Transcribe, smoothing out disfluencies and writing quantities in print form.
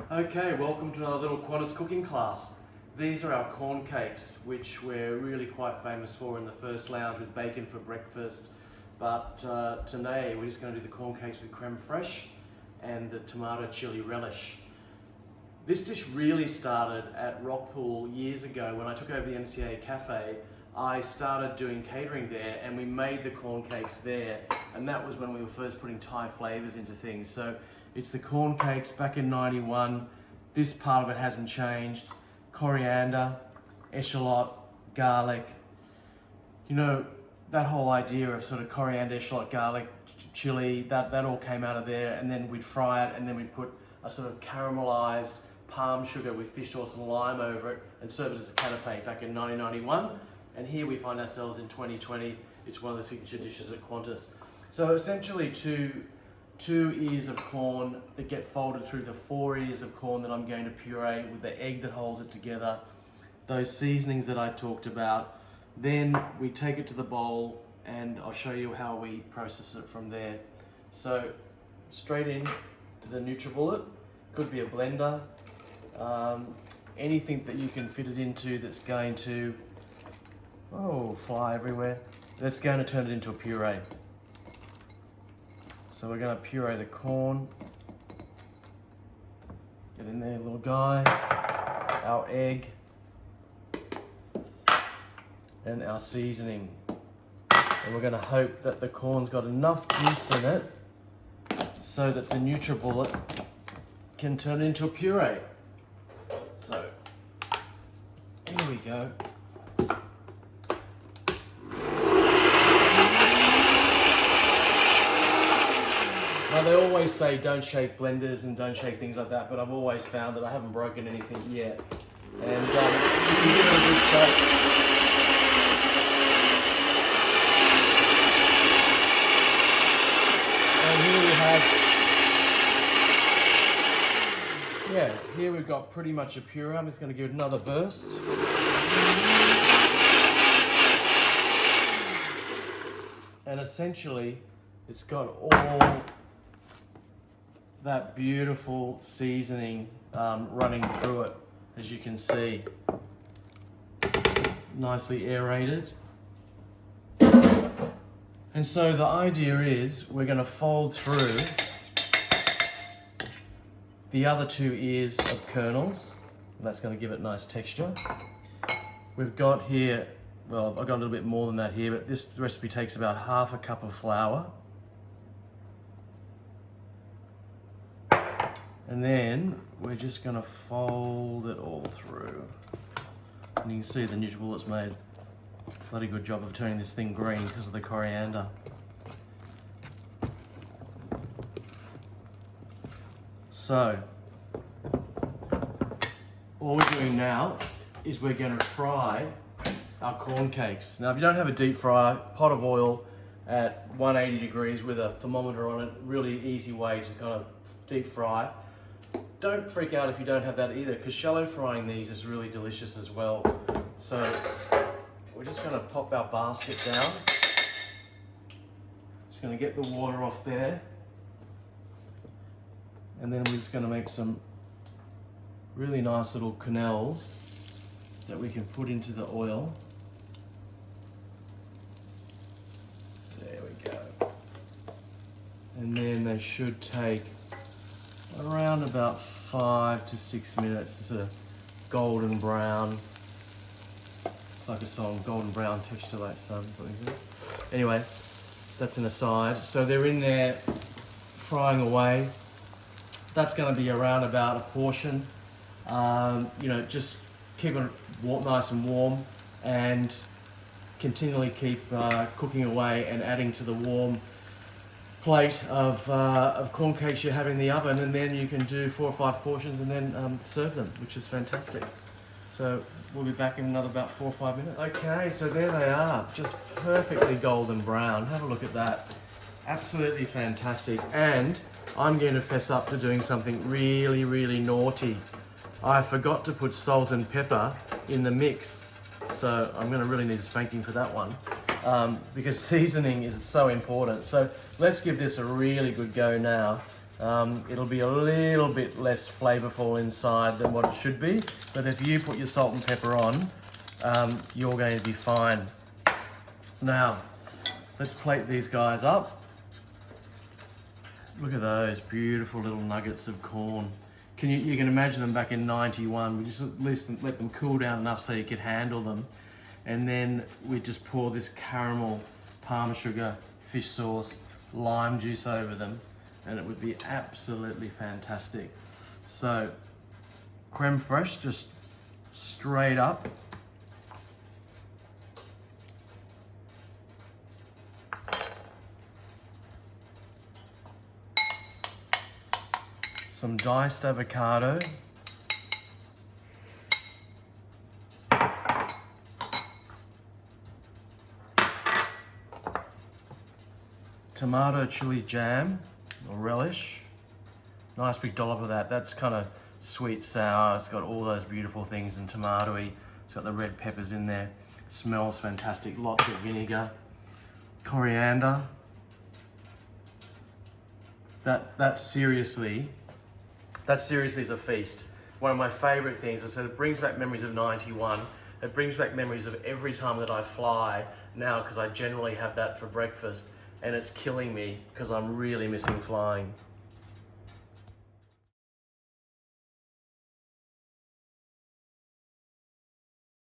Okay, welcome to another little Qantas cooking class. These are our corn cakes, which we're really quite famous for in the first lounge with bacon for breakfast. But today we're just going to do the corn cakes with crème fraîche and the tomato chili relish. This dish really started at Rockpool years ago when I took over the MCA cafe. I started doing catering there and we made the corn cakes there, and that was when we were first putting Thai flavors into things. So it's the corn cakes back in '91. This part of it hasn't changed. Coriander, eschalot, garlic. You know, that whole idea of sort of coriander, eschalot, garlic, chili, that all came out of there, and then we'd fry it and then we'd put a sort of caramelized palm sugar with fish sauce and lime over it and serve it as a canapé back in 1991. And here we find ourselves in 2020. It's one of the signature dishes at Qantas. So essentially two ears of corn that get folded through the 4 ears of corn that I'm going to puree with the egg that holds it together, those seasonings that I talked about. Then we take it to the bowl and I'll show you how we process it from there. So straight in to the NutriBullet. Could be a blender, anything that you can fit it into that's going to fly everywhere. That's going to turn it into a puree. So we're going to puree the corn. Get in there, little guy. Our egg. And our seasoning. And we're going to hope that the corn's got enough juice in it so that the NutriBullet can turn it into a puree. So, here we go. Now they always say don't shake blenders and don't shake things like that, but I've always found that I haven't broken anything yet. And you can give it a good shake. And here we've got pretty much a puree. I'm just going to give it another burst. And essentially, it's got all that beautiful seasoning running through it, as you can see. Nicely aerated. And so the idea is we're going to fold through the other 2 ears of kernels. That's going to give it nice texture. We've got here, well, I've got a little bit more than that here, but this recipe takes about half a cup of flour. And then we're just going to fold it all through. And you can see the NutriBullet's made a bloody good job of turning this thing green because of the coriander. So, all we're doing now is we're going to fry our corn cakes. Now, if you don't have a deep fryer, pot of oil at 180 degrees with a thermometer on it, really easy way to kind of deep fry. Don't freak out if you don't have that either, because shallow frying these is really delicious as well. So we're just going to pop our basket down. Just going to get the water off there. And then we're just going to make some really nice little quenelles that we can put into the oil. There we go. And then they should take around about 5 to 6 minutes. It's a golden brown. It's like a song, golden brown texture like sun. Anyway, that's an aside. So they're in there frying away. That's going to be around about a portion. You know, just keep it warm, nice and warm, and continually keep cooking away and adding to the warm plate of corn cakes you have in the oven, and then you can do 4 or 5 portions and then serve them, which is fantastic. So we'll be back in another about 4 or 5 minutes. Okay, so there they are, just perfectly golden brown. Have a look at that. Absolutely fantastic. And I'm going to fess up to doing something really, really naughty. I forgot to put salt and pepper in the mix, so I'm going to really need a spanking for that one. Because seasoning is so important. So let's give this a really good go now. It'll be a little bit less flavorful inside than what it should be, but if you put your salt and pepper on, you're going to be fine. Now, let's plate these guys up. Look at those beautiful little nuggets of corn. You can imagine them back in 91. We just at least let them cool down enough so you could handle them. And then we just pour this caramel, palm sugar, fish sauce, lime juice over them, and it would be absolutely fantastic. So, crème fraiche, just straight up. Some diced avocado. Tomato chili jam or relish. Nice big dollop of that. That's kind of sweet sour. It's got all those beautiful things and tomatoey. It's got the red peppers in there. Smells fantastic. Lots of vinegar. Coriander. That seriously is a feast. One of my favorite things. I said it brings back memories of 91. It brings back memories of every time that I fly now, because I generally have that for breakfast, and it's killing me because I'm really missing flying.